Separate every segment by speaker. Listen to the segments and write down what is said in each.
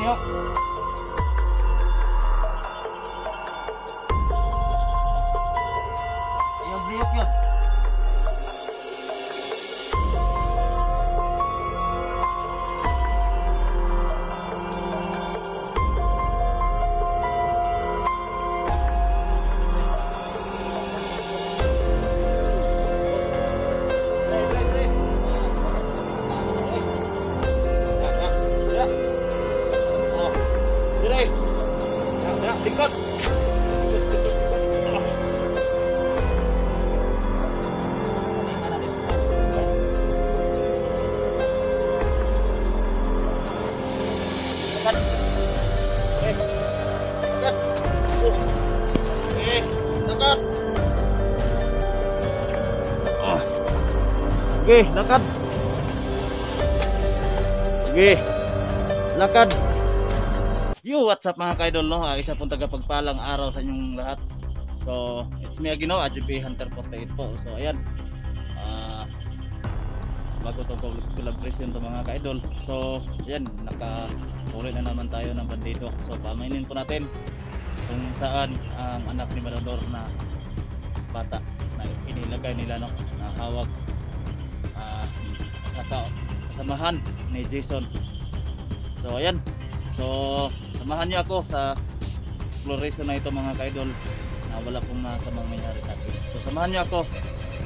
Speaker 1: niyok. Ayog niyok yun. Tingkot. Oke, lakad. Oke, lakad. Yo, what's up mga ka-idol, no? Isa pong tagapagpalang araw sa inyong lahat. So, it's me again, no? AJP Hunter 48 po. So, ayan. Bago itong collaboration to mga ka-idol. So, ayan. Nakahuli na naman tayo ng bandido. So, pamainin po natin kung saan ang anak ni Matador na bata na inilagay nila, no? Na hawak kasamahan ni Jason. So, ayan. So, samahan niyo ako sa exploration na ito mga ka-idol, na wala pong masamang mangyari sa akin. So, samahan niyo ako.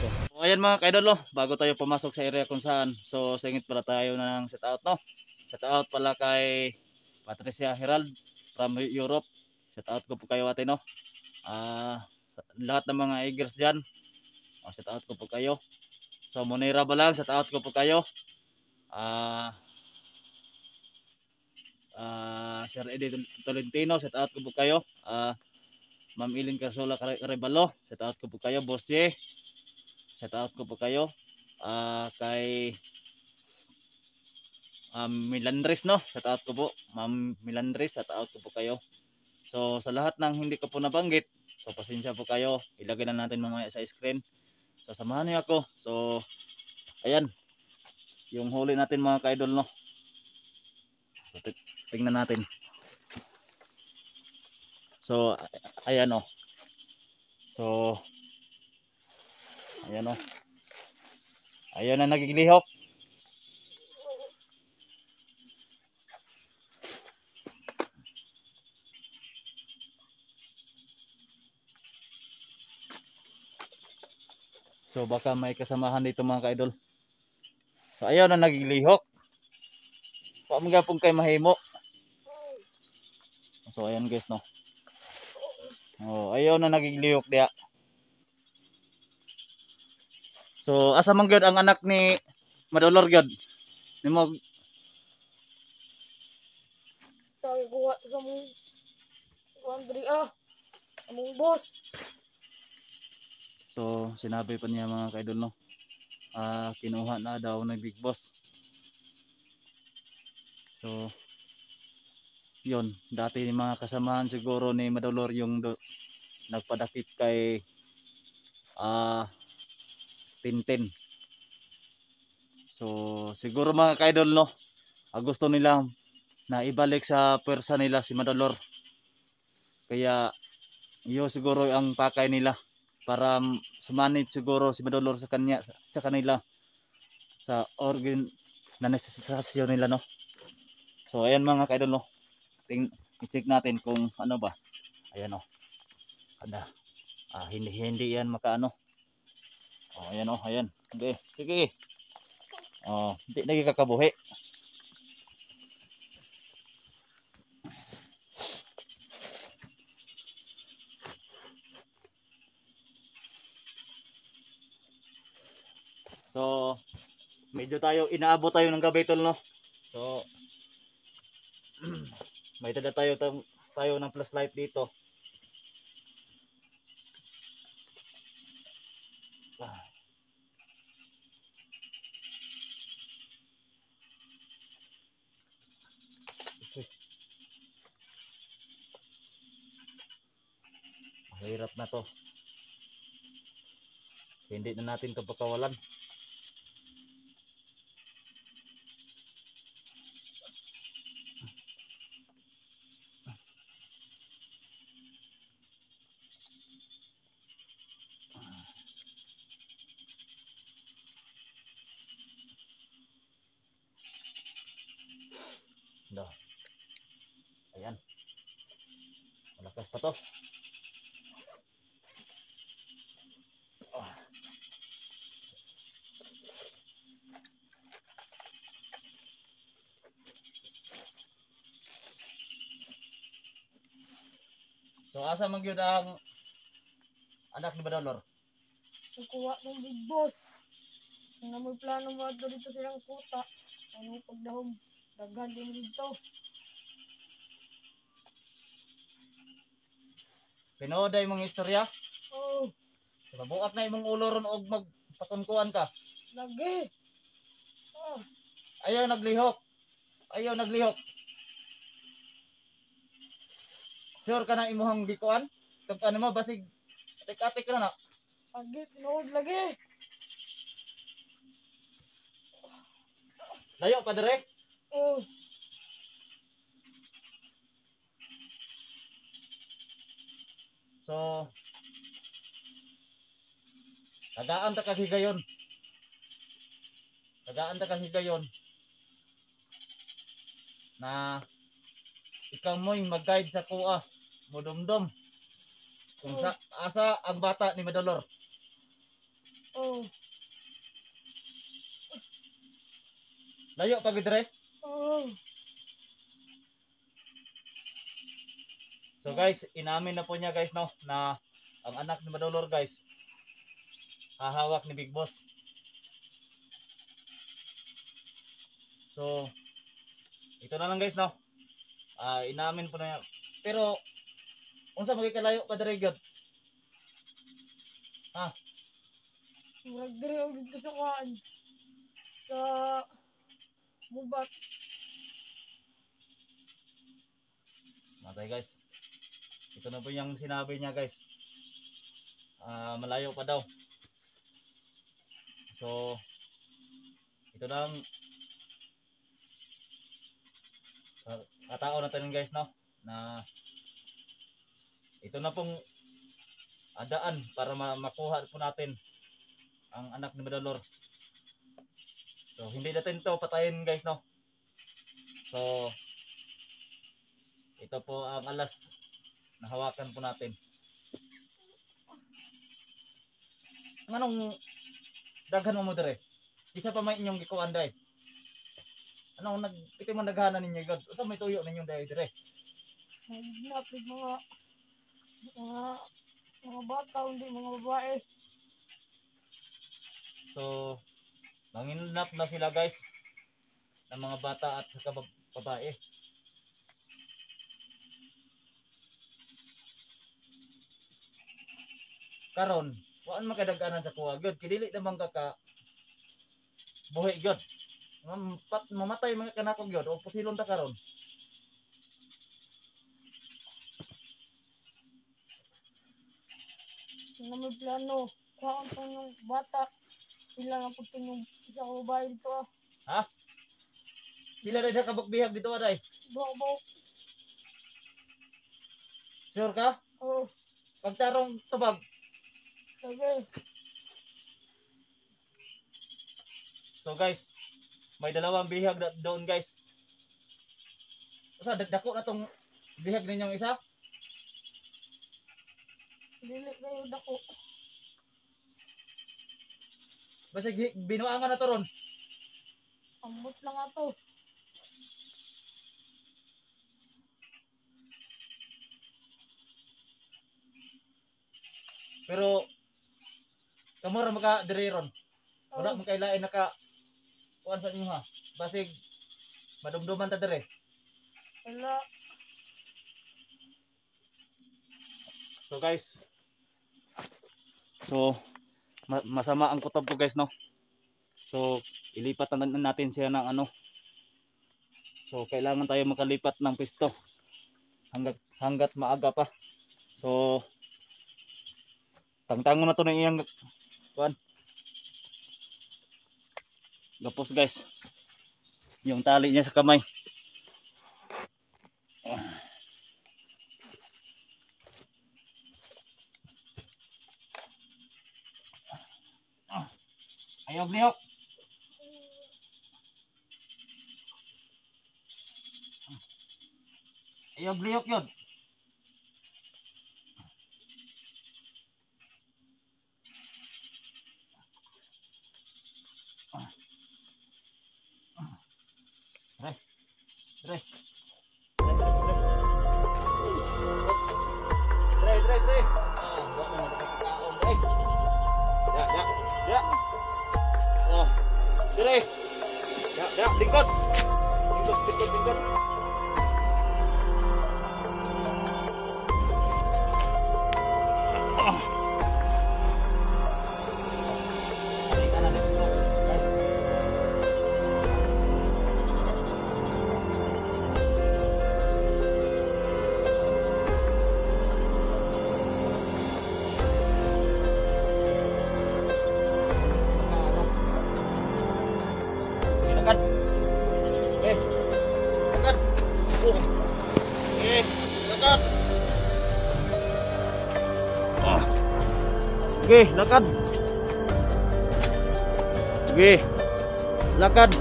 Speaker 1: So, ayan mga ka-idol, no? Bago tayo pumasok sa area kung saan. So, singit pala tayo ng shout out, no? Shout out pala kay Patricia Herald from Europe. Shout out ko po kayo ate, no? Lahat ng mga eagers dyan, shout out ko po kayo. So, Monera Balang, shout out ko po kayo. Sir Eddie Tolentino, shout out ko po kayo. Ma'am Ilin Casola Caribalo, shout out ko po kayo. Boss J, shout out ko po kayo. Kay Milandres, no? Shout out ko po. Ma'am Milandres, shout out ko po kayo. So, sa lahat ng hindi ko po nabanggit, so pasensya po kayo. Ilagay na natin mamaya sa screen. So, samahan niyo ako. So, ayan. Yung huli natin mga ka-idol, no? So, tingnan natin. So, ayan, o. So, ayan, o. Ayan na nagiglihok. So, baka may kasamahan dito mga ka-idol. So, ayan na nagiglihok. Pamagya pong kay mahimo. So, ayan guys, no. Oh, ayaw na nagiglihok diya. So, asa man gyud ang anak ni Madolor gyud? Nimo
Speaker 2: Stay kuha sa mong laundry among boss.
Speaker 1: So, sinabi pa niya mga ka-idol, no. Kinuha na daw ng Big Boss. So, yun, dati mga kasamahan siguro ni Madolor yung nagpadakip kay Tintin. So, siguro mga ka-idol, no, gusto nilang na ibalik sa pwersa nila si Madolor. Kaya, iyo siguro ang pakay nila para sumanib siguro si Madolor sa kanila sa organisasyon nila, no. So, ayan mga ka-idol, no. I-check natin kung ano ba. Ayan, o. Hindi yan makaano. Ayan, o. Ayan. Sige. Hindi nagkakabuhi. So, medyo inaabot tayo ng gabi tol, no. So, may tada tayo ng flashlight dito. Mahirap na to. Hindi na natin ito pagkawalan. Dah. Ayan. Malakas pa to. Ah. So asa man gyud ang anak ni Badalor?
Speaker 2: Kukuha ng big boss. Nga may plano mo ato dito silang kuta. Ano pagdahog. Daghan din dito.
Speaker 1: Pinood ay mga istorya.
Speaker 2: Oh,
Speaker 1: Mabuak na imong ulo ron og magpakunkuan ka.
Speaker 2: lagi. Oh,
Speaker 1: Ayaw naglihok. Ayaw naglihok. Sure ka na imuhang gikuan? Kung ano mo basig atik-atik na na.
Speaker 2: lagi. Tinood lagi.
Speaker 1: Layo pa dire.
Speaker 2: Oh,
Speaker 1: So tagaan ta kag higayon. Tagaan ta kag higayon. Na ikaw mo'y mag-guide sa kuha. Mudumdum. Kung sa asa ang bata ni Madalor.
Speaker 2: oh,
Speaker 1: Layo pa gid dire.
Speaker 2: oh.
Speaker 1: So guys, inamin na po niya guys no na ang anak ni Madolor guys hahawak ni Big Boss. So ito na lang guys no. Inamin po na niya. Pero unsa magikalayo pa diri gyud? Ha?
Speaker 2: Murag diri og dito sa kuhaan. Sa bubat.
Speaker 1: Matay guys. Ito na po yung sinabi niya guys. Malayo pa daw. So ito lang katao natin guys no na ito na pong adaan para makuha po natin ang anak ni Madalor. So hindi natin to patayin guys no. So ito po ang alas na hawakan po natin. Anong daghan mo dire? Isa pa may inyong gikuan day. Anong ito man daghanan ninyo god? Usa may tuyo ninyo day dire?
Speaker 2: Nagnapig mga bata, hindi mga babae.
Speaker 1: So manginap na sila guys ng mga bata at saka babae. Karon, waan makadaganan sa kuha gyud kidili naman ka buhi gyud. Mamatay mga kanako gyud o pusilon ta karon.
Speaker 2: Nga may plano. Kuhaan pa yung bata. Ilang ang pagtun yung isa ko babae dito ah.
Speaker 1: Ha? Pila na siya kabukbihag dito aday?
Speaker 2: Bawa.
Speaker 1: Sure ka?
Speaker 2: Oh,
Speaker 1: Pagtarong tubag.
Speaker 2: lagi.
Speaker 1: So guys, may dalawang bihag doon guys. Usa dako na tong bihag ninyong isa.
Speaker 2: Dili kayo dako.
Speaker 1: Basta binuangan na to ron.
Speaker 2: Ambot lang ato.
Speaker 1: Pero kamura maka diri ron. Wala
Speaker 2: Oh,
Speaker 1: man kay lain naka kuan sa inyo ha. Basig madumduman ta dire.
Speaker 2: wala.
Speaker 1: So guys. So masama ang kutob ko guys no. So ilipat na natin siya ng ano. So kailangan tayo makalipat ng pisto hanggat maaga pa. So tangtangon na to ng iyang kuan. Gapos guys. Yung tali niya sa kamay. Ayaw lihok. Ayog liyok yun. Re, re. Tre. Ah, wala na nakakitaon, tre. Ya. Oh, tre. Ya, lingkod. Lingkod. Ah. Balikan na dito, guys. Lakad. Lakad. Oh. Lakad. Ah. Sige, lakad. Sige. Lakad.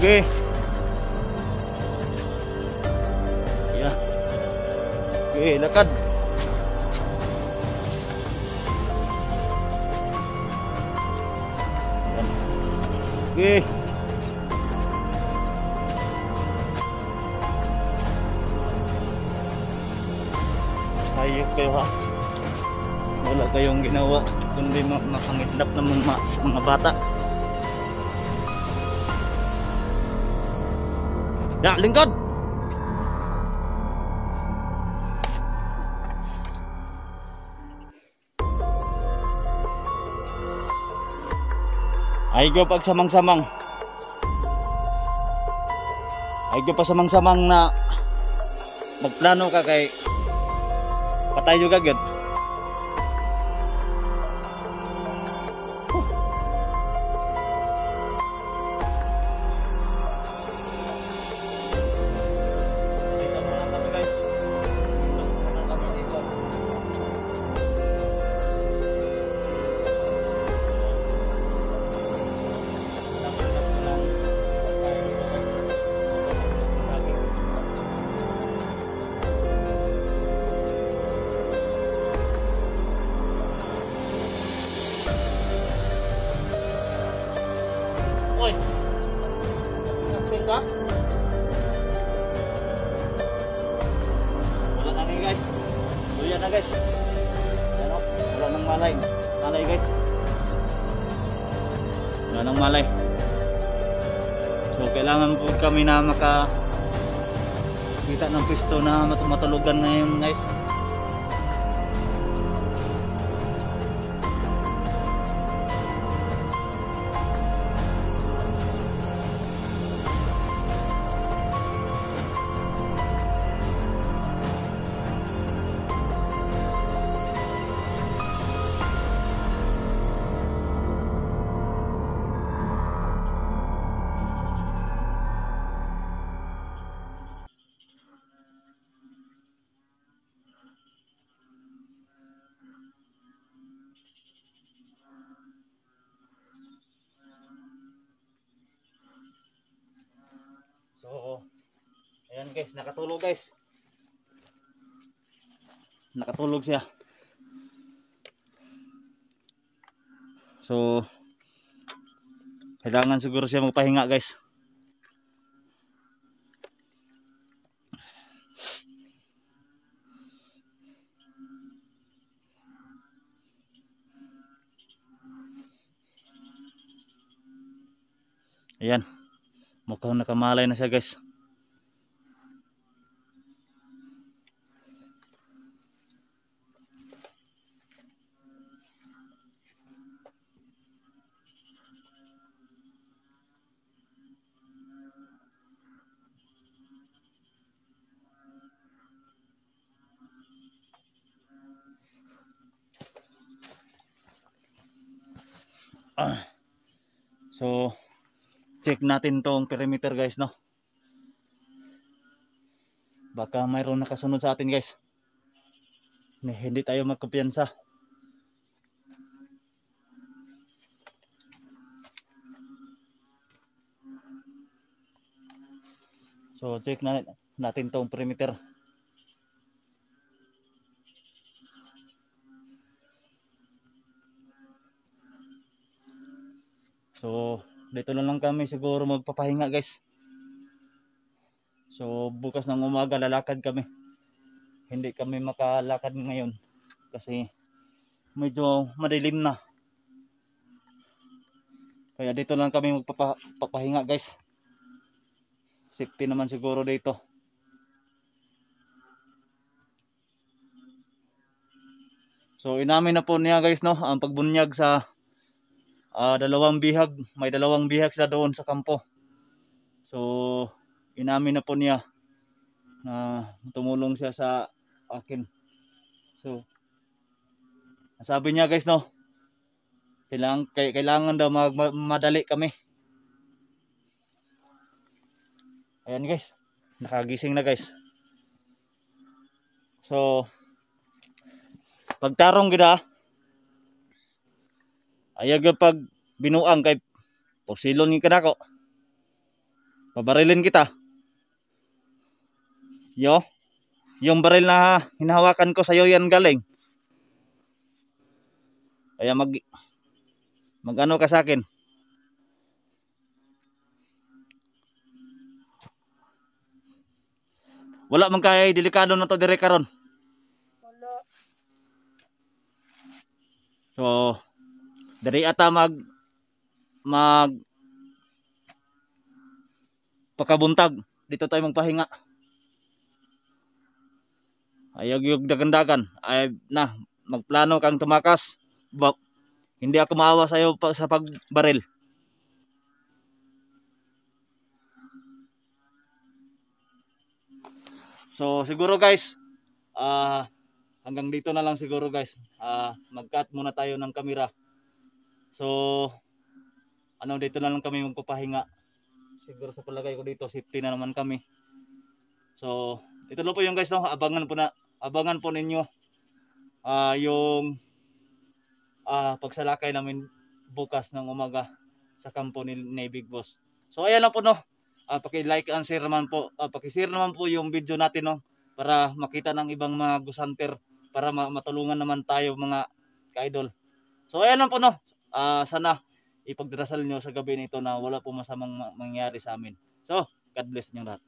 Speaker 1: Sige. Ya. Sige, lakad. Oke. Ayok kayo ha. Wala kayong ginawa kundi makangidnap ng mga bata. Ya, lingkod. Aygo pagsamang-samang. Aygo pa samang-samang na magplano ka kay patay juga gud. Dito muna kami, guys. Dito muna kami dito. Oy, nagping ka? Wala na rin guys. Luya na guys. Ano? Wala nang malay. Malay guys. Wala nang malay. So kailangan po kami na makakita ng pisto na matulugan ngayon guys. So, ayan guys, nakatulog guys. Nakatulog siya. So, kailangan siguro siya magpahinga guys. Ayan, mukhang nakamalay na siya guys. So, check natin tong perimeter guys, no? Baka mayroon nakasunod sa atin guys. Hindi tayo magkumpiyansa. So check na natin tong perimeter. So dito na lang kami siguro magpapahinga guys. So bukas ng umaga lalakad kami. Hindi kami makalakad ngayon kasi medyo madilim na. Kaya dito lang kami magpapahinga guys. Safety naman siguro dito. So inamin na po niya guys no ang pagbunyag sa dalawang bihag. May dalawang bihag sila doon sa kampo. So inamin na po niya na tumulong siya sa akin. So sabi niya guys no, kailangan daw madali kami. Ayan guys, nakagising na guys. So pagtarong gida ayag pag binuang kay pagsilon ni kadako. Pabarilin kita. Yung baril na hinahawakan ko sa iyo yan galing. Kaya mag-ano ka sa akin. Wala man kay delikado na to dire karon.
Speaker 2: Wala.
Speaker 1: So diri ata mag pakabuntag dito tayo magpahinga. Ayog yung dagandagan ay na magplano kang tumakas. Hindi ako maawa sa iyo sa pagbaril. So siguro guys hanggang dito na lang siguro guys. Mag-cut muna tayo ng kamera. So dito na lang kami magpapahinga. Siguro sa palagay ko dito safety na naman kami. So ito lang po yung guys no, abangan po ninyo yung pagsalakay namin bukas ng umaga sa kampo ni Big Boss. So ayan lang po no. Paki-like and share naman po. Paki-share naman po yung video natin no para makita ng ibang mga gusanter para matulungan naman tayo mga ka-idol. So ayan lang po no. Sana ipagdarasal nyo sa gabi nito na wala po masamang mangyari sa amin. So God bless niyo lahat.